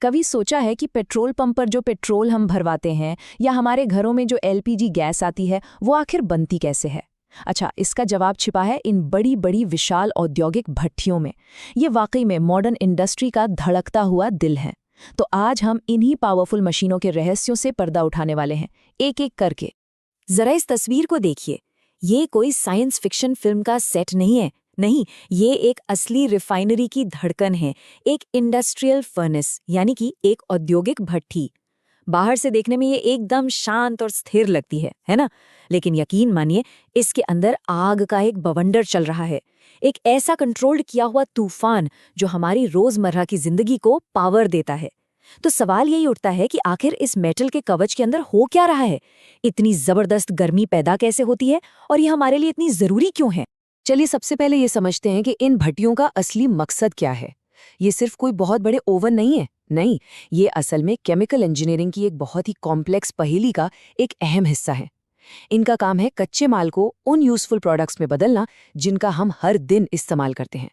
कभी सोचा है कि पेट्रोल पंप पर जो पेट्रोल हम भरवाते हैं या हमारे घरों में जो एलपीजी गैस आती है वो आखिर बनती कैसे है? अच्छा, इसका जवाब छिपा है इन बड़ी बड़ी विशाल औद्योगिक भट्ठियों में। ये वाकई में मॉडर्न इंडस्ट्री का धड़कता हुआ दिल है। तो आज हम इन्हीं पावरफुल मशीनों के रहस्यों से पर्दा उठाने वाले हैं, एक एक करके। जरा इस तस्वीर को देखिए। ये कोई साइंस फिक्शन फिल्म का सेट नहीं है। नहीं, ये एक असली रिफाइनरी की धड़कन है, एक इंडस्ट्रियल फर्नेस यानी कि एक औद्योगिक भट्ठी। बाहर से देखने में ये एकदम शांत और स्थिर लगती है ना? लेकिन यकीन मानिए, इसके अंदर आग का एक बवंडर चल रहा है, एक ऐसा कंट्रोल्ड किया हुआ तूफान जो हमारी रोजमर्रा की जिंदगी को पावर देता है। तो सवाल यही उठता है कि आखिर इस मेटल के कवच के अंदर हो क्या रहा है? इतनी जबरदस्त गर्मी पैदा कैसे होती है और ये हमारे लिए इतनी जरूरी क्यों है? चलिए सबसे पहले ये समझते हैं कि इन भट्टियों का असली मकसद क्या है। ये सिर्फ कोई बहुत बड़े ओवन नहीं है, नहीं, ये असल में केमिकल इंजीनियरिंग की एक बहुत ही कॉम्प्लेक्स पहेली का एक अहम हिस्सा है। इनका काम है कच्चे माल को उन यूजफुल प्रोडक्ट्स में बदलना जिनका हम हर दिन इस्तेमाल करते हैं।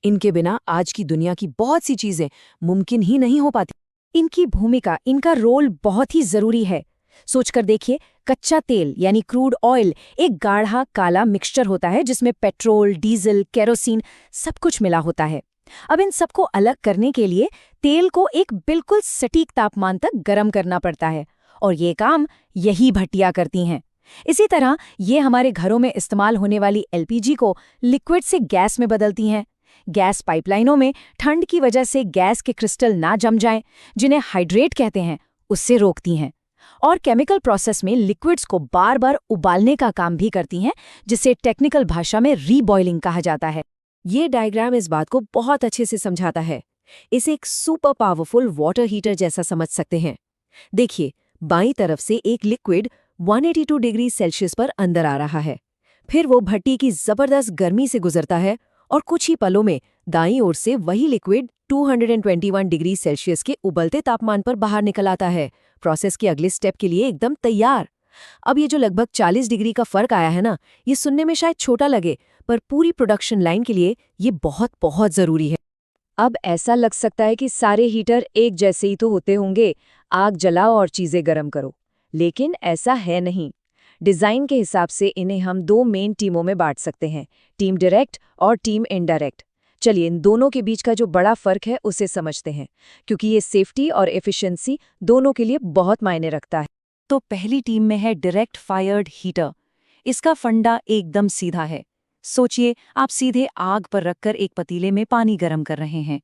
इनके बिना आज की दुनिया की बहुत सी चीजें मुमकिन ही नहीं हो पाती। इनकी भूमिका, इनका रोल बहुत ही जरूरी है। सोचकर देखिए, कच्चा तेल यानी क्रूड ऑयल एक गाढ़ा काला मिक्सचर होता है जिसमें पेट्रोल, डीजल, केरोसिन सब कुछ मिला होता है। अब इन सबको अलग करने के लिए तेल को एक बिल्कुल सटीक तापमान तक गर्म करना पड़ता है और ये काम यही भट्टियां करती हैं। इसी तरह ये हमारे घरों में इस्तेमाल होने वाली एलपीजी को लिक्विड से गैस में बदलती हैं। गैस पाइपलाइनों में ठंड की वजह से गैस के क्रिस्टल ना जम जाएं, जिन्हें हाइड्रेट कहते हैं, उससे रोकती हैं। और केमिकल प्रोसेस में लिक्विड्स को बार बार उबालने का काम भी करती हैं, जिसे टेक्निकल भाषा में रीबॉइलिंग कहा जाता है। ये डायग्राम इस बात को बहुत अच्छे से समझाता है। इसे एक सुपर पावरफुल वाटर हीटर जैसा समझ सकते हैं। देखिए, बाईं तरफ से एक लिक्विड 182 डिग्री सेल्सियस पर अंदर आ रहा है, फिर वो भट्टी की जबरदस्त गर्मी से गुजरता है और कुछ ही पलों में दाईं ओर से वही लिक्विड 221 डिग्री सेल्सियस के उबलते तापमान पर बाहर निकल आता है, प्रोसेस के अगले स्टेप के लिए एकदम तैयार। अब ये जो लगभग 40 डिग्री का फर्क आया है ना, ये सुनने में शायद छोटा लगे, पर पूरी प्रोडक्शन लाइन के लिए ये बहुत बहुत जरूरी है। अब ऐसा लग सकता है कि सारे हीटर एक जैसे ही तो होते होंगे, आग जलाओ और चीजें गर्म करो, लेकिन ऐसा है नहीं। डिजाइन के हिसाब से इन्हें हम दो मेन टीमों में बांट सकते हैं, टीम डायरेक्ट और टीम इनडायरेक्ट। चलिए इन दोनों के बीच का जो बड़ा फर्क है उसे समझते हैं, क्योंकि ये सेफ्टी और एफिशिएंसी दोनों के लिए बहुत मायने रखता है। तो पहली टीम में है डायरेक्ट फायर्ड हीटर। इसका फंडा एकदम सीधा है। सोचिए, आप सीधे आग पर रखकर एक पतीले में पानी गर्म कर रहे हैं।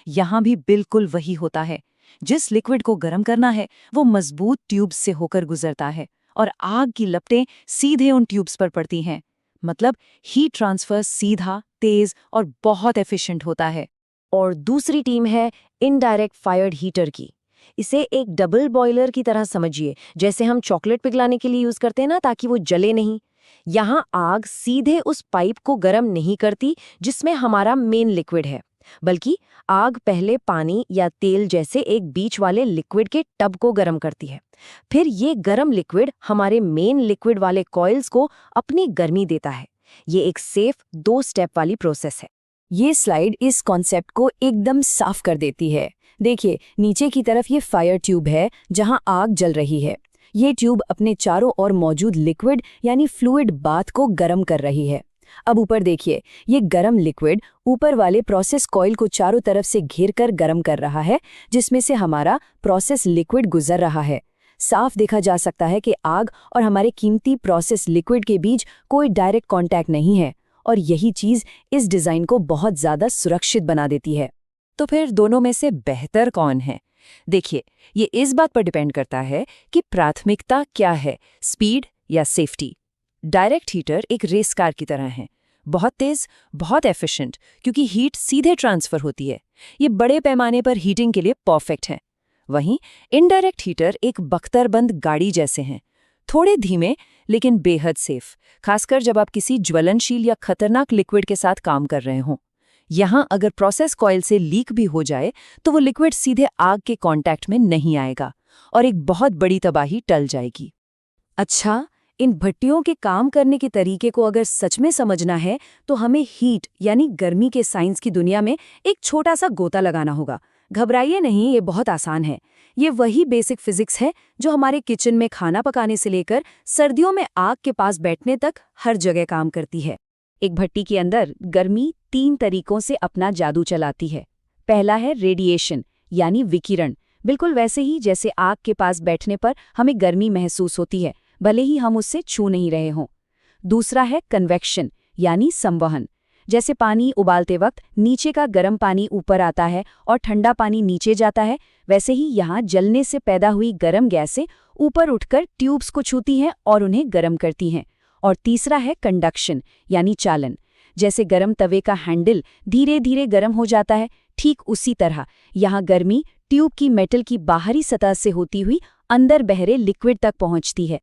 यहाँ भी बिल्कुल वही होता है। जिस लिक्विड को गर्म करना है वो मजबूत ट्यूब्स से होकर गुजरता है और आग की लपटें सीधे उन ट्यूब्स पर पड़ती हैं। मतलब हीट ट्रांसफर सीधा, तेज और बहुत एफिशिएंट होता है। और दूसरी टीम है इनडायरेक्ट फायर्ड हीटर की। इसे एक डबल बॉयलर की तरह समझिए, जैसे हम चॉकलेट पिघलाने के लिए यूज करते हैं ना, ताकि वो जले नहीं। यहाँ आग सीधे उस पाइप को गर्म नहीं करती जिसमें हमारा मेन लिक्विड है, बल्कि आग पहले पानी या तेल जैसे एक बीच वाले लिक्विड के टब को गर्म करती है। फिर ये गर्म लिक्विड हमारे मेन लिक्विड वाले कॉइल्स को अपनी गर्मी देता है। ये एक सेफ 2 स्टेप वाली प्रोसेस है। ये स्लाइड इस कॉन्सेप्ट को एकदम साफ कर देती है। देखिए, नीचे की तरफ ये फायर ट्यूब है जहां आग जल रही है। ये ट्यूब अपने चारों ओर मौजूद लिक्विड यानी फ्लूइड बाथ को गर्म कर रही है। अब ऊपर देखिए, ये गर्म लिक्विड ऊपर वाले प्रोसेस कॉइल को चारों तरफ से घेरकर गर्म कर रहा है, जिसमें से हमारा प्रोसेस लिक्विड गुजर रहा है। साफ देखा जा सकता है कि आग और हमारे कीमती प्रोसेस लिक्विड के बीच कोई डायरेक्ट कांटेक्ट नहीं है, और यही चीज इस डिजाइन को बहुत ज्यादा सुरक्षित बना देती है। तो फिर दोनों में से बेहतर कौन है? देखिए, ये इस बात पर डिपेंड करता है कि प्राथमिकता क्या है, स्पीड या सेफ्टी। डायरेक्ट हीटर एक रेस कार की तरह है, बहुत तेज, बहुत एफिशिएंट, क्योंकि हीट सीधे ट्रांसफर होती है। ये बड़े पैमाने पर हीटिंग के लिए परफेक्ट है। वहीं इनडायरेक्ट हीटर एक बख्तरबंद गाड़ी जैसे हैं, थोड़े धीमे लेकिन बेहद सेफ, खासकर जब आप किसी ज्वलनशील या खतरनाक लिक्विड के साथ काम कर रहे हों। यहाँ अगर प्रोसेस कॉइल से लीक भी हो जाए तो वो लिक्विड सीधे आग के कांटेक्ट में नहीं आएगा और एक बहुत बड़ी तबाही टल जाएगी। अच्छा, इन भट्टियों के काम करने के तरीके को अगर सच में समझना है तो हमें हीट यानी गर्मी के साइंस की दुनिया में एक छोटा सा गोता लगाना होगा। घबराइए नहीं, ये बहुत आसान है। ये वही बेसिक फिजिक्स है जो हमारे किचन में खाना पकाने से लेकर सर्दियों में आग के पास बैठने तक हर जगह काम करती है। एक भट्टी के अंदर गर्मी 3 तरीकों से अपना जादू चलाती है। पहला है रेडिएशन, यानी विकिरण, बिल्कुल वैसे ही जैसे आग के पास बैठने पर हमें गर्मी महसूस होती है, भले ही हम उससे छू नहीं रहे हों। दूसरा है कन्वेक्शन, यानी संवहन। जैसे पानी उबालते वक्त नीचे का गर्म पानी ऊपर आता है और ठंडा पानी नीचे जाता है, वैसे ही यहाँ जलने से पैदा हुई गर्म गैसें ऊपर उठकर ट्यूब्स को छूती हैं और उन्हें गर्म करती हैं। और तीसरा है कंडक्शन, यानी चालन। जैसे गर्म तवे का हैंडल धीरे धीरे गर्म हो जाता है, ठीक उसी तरह यहाँ गर्मी ट्यूब की मेटल की बाहरी सतह से होती हुई अंदर बहरे लिक्विड तक पहुँचती है।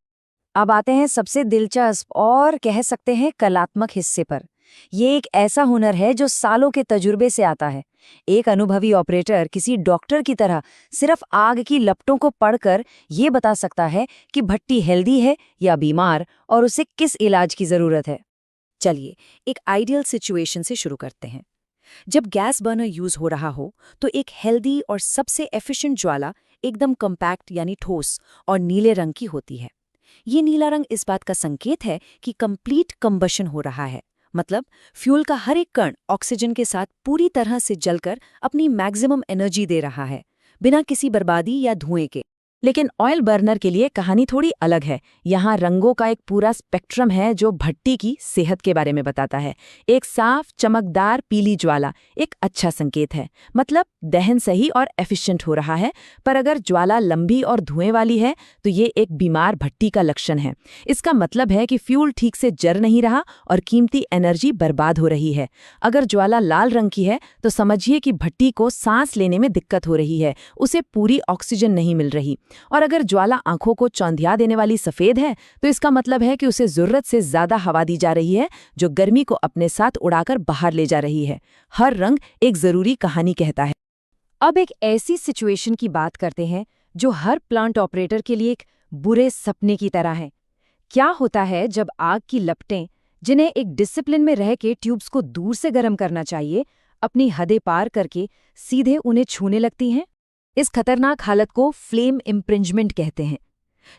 अब आते हैं सबसे दिलचस्प और कह सकते हैं कलात्मक हिस्से पर। ये एक ऐसा हुनर है जो सालों के तजुर्बे से आता है। एक अनुभवी ऑपरेटर किसी डॉक्टर की तरह सिर्फ आग की लपटों को पढ़कर ये बता सकता है कि भट्टी हेल्दी है या बीमार और उसे किस इलाज की जरूरत है। चलिए एक आइडियल सिचुएशन से शुरू करते हैं। जब गैस बर्नर यूज हो रहा हो तो एक हेल्दी और सबसे एफिशिएंट ज्वाला एकदम कॉम्पैक्ट यानी ठोस और नीले रंग की होती है। ये नीला रंग इस बात का संकेत है कि कंप्लीट कंबशन हो रहा है, मतलब फ्यूल का हर एक कण ऑक्सीजन के साथ पूरी तरह से जलकर अपनी मैक्सिमम एनर्जी दे रहा है, बिना किसी बर्बादी या धुएं के। लेकिन ऑयल बर्नर के लिए कहानी थोड़ी अलग है। यहाँ रंगों का एक पूरा स्पेक्ट्रम है जो भट्टी की सेहत के बारे में बताता है। एक साफ चमकदार पीली ज्वाला एक अच्छा संकेत है, मतलब दहन सही और एफिशिएंट हो रहा है। पर अगर ज्वाला लंबी और धुएं वाली है तो ये एक बीमार भट्टी का लक्षण है। इसका मतलब है कि फ्यूल ठीक से जर नहीं रहा और कीमती एनर्जी बर्बाद हो रही है। अगर ज्वाला लाल रंग की है तो समझिए कि भट्टी को सांस लेने में दिक्कत हो रही है, उसे पूरी ऑक्सीजन नहीं मिल रही। और अगर ज्वाला आंखों को चौंधिया देने वाली सफेद है तो इसका मतलब है कि उसे जरूरत से ज्यादा हवा दी जा रही है, जो गर्मी को अपने साथ उड़ाकर बाहर ले जा रही है। हर रंग एक जरूरी कहानी कहता है। अब एक ऐसी सिचुएशन की बात करते हैं जो हर प्लांट ऑपरेटर के लिए एक बुरे सपने की तरह है। क्या होता है जब आग की लपटें, जिन्हें एक डिसिप्लिन में रह के ट्यूब्स को दूर से गर्म करना चाहिए, अपनी हदें पार करके सीधे उन्हें छूने लगती हैं? इस खतरनाक हालत को फ्लेम इम्प्रिंजमेंट कहते हैं।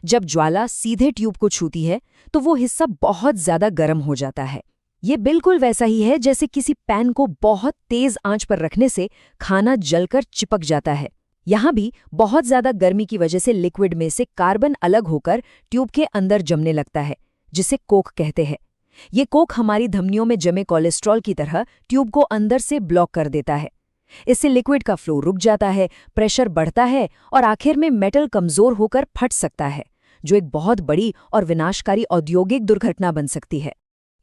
जब ज्वाला सीधे ट्यूब को छूती है तो वो हिस्सा बहुत ज्यादा गर्म हो जाता है। ये बिल्कुल वैसा ही है जैसे किसी पैन को बहुत तेज आंच पर रखने से खाना जलकर चिपक जाता है। यहाँ भी बहुत ज्यादा गर्मी की वजह से लिक्विड में से कार्बन अलग होकर ट्यूब के अंदर जमने लगता है, जिसे कोक कहते हैं। ये कोक हमारी धमनियों में जमे कोलेस्ट्रॉल की तरह ट्यूब को अंदर से ब्लॉक कर देता है। इससे लिक्विड का फ्लो रुक जाता है, प्रेशर बढ़ता है और आखिर में मेटल कमजोर होकर फट सकता है, जो एक बहुत बड़ी और विनाशकारी औद्योगिक दुर्घटना बन सकती है।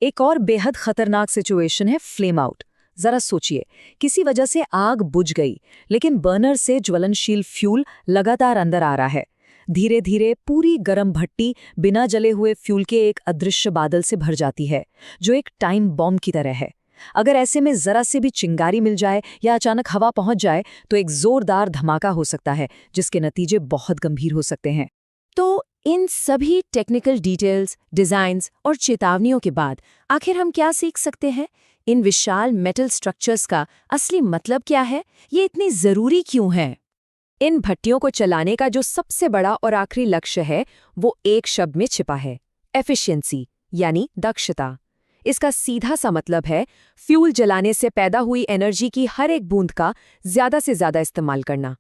एक और बेहद खतरनाक सिचुएशन है फ्लेम आउट। जरा सोचिए, किसी वजह से आग बुझ गई, लेकिन बर्नर से ज्वलनशील फ्यूल लगातार अंदर आ रहा है। धीरे धीरे पूरी गर्म भट्टी बिना जले हुए फ्यूल के एक अदृश्य बादल से भर जाती है, जो एक टाइम बॉम्ब की तरह है। अगर ऐसे में जरा से भी चिंगारी मिल जाए या अचानक हवा पहुंच जाए तो एक जोरदार धमाका हो सकता है, जिसके नतीजे बहुत गंभीर हो सकते हैं। तो इन सभी टेक्निकल डिटेल्स, डिजाइन्स और चेतावनियों के बाद आखिर हम क्या सीख सकते हैं? इन विशाल मेटल स्ट्रक्चर्स का असली मतलब क्या है? ये इतनी जरूरी क्यों है? इन भट्टियों को चलाने का जो सबसे बड़ा और आखिरी लक्ष्य है वो एक शब्द में छिपा है, एफिशिएंसी, यानी दक्षता। इसका सीधा सा मतलब है फ्यूल जलाने से पैदा हुई एनर्जी की हर एक बूंद का ज्यादा से ज्यादा इस्तेमाल करना।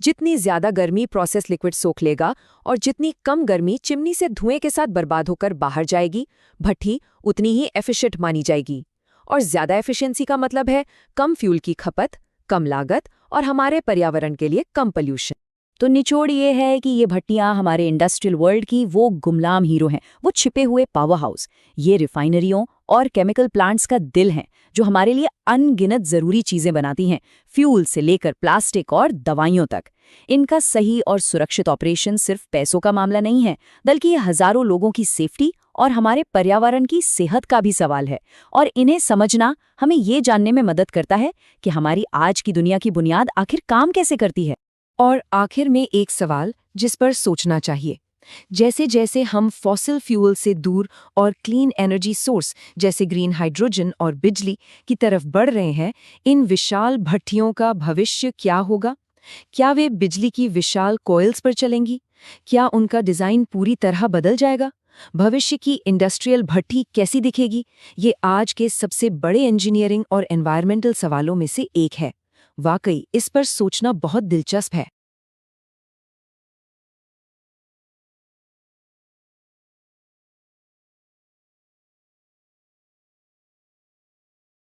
जितनी ज्यादा गर्मी प्रोसेस लिक्विड सोख लेगा और जितनी कम गर्मी चिमनी से धुएं के साथ बर्बाद होकर बाहर जाएगी, भट्टी उतनी ही एफिशिएंट मानी जाएगी। और ज्यादा एफिशिएंसी का मतलब है कम फ्यूल की खपत, कम लागत और हमारे पर्यावरण के लिए कम पोल्यूशन। तो निचोड़ ये है कि ये भट्टियां हमारे इंडस्ट्रियल वर्ल्ड की वो गुमनाम हीरो हैं, वो छिपे हुए पावर हाउस। ये रिफाइनरियों और केमिकल प्लांट्स का दिल हैं, जो हमारे लिए अनगिनत जरूरी चीजें बनाती हैं, फ्यूल से लेकर प्लास्टिक और दवाइयों तक। इनका सही और सुरक्षित ऑपरेशन सिर्फ पैसों का मामला नहीं है, बल्कि ये हजारों लोगों की सेफ्टी और हमारे पर्यावरण की सेहत का भी सवाल है। और इन्हें समझना हमें ये जानने में मदद करता है कि हमारी आज की दुनिया की बुनियाद आखिर काम कैसे करती है। और आखिर में एक सवाल जिस पर सोचना चाहिए, जैसे जैसे हम फॉसिल फ्यूल से दूर और क्लीन एनर्जी सोर्स जैसे ग्रीन हाइड्रोजन और बिजली की तरफ बढ़ रहे हैं, इन विशाल भट्टियों का भविष्य क्या होगा? क्या वे बिजली की विशाल कॉइल्स पर चलेंगी? क्या उनका डिजाइन पूरी तरह बदल जाएगा? भविष्य की इंडस्ट्रियल भट्ठी कैसी दिखेगी? ये आज के सबसे बड़े इंजीनियरिंग और एनवायरमेंटल सवालों में से एक है। वाकई इस पर सोचना बहुत दिलचस्प है।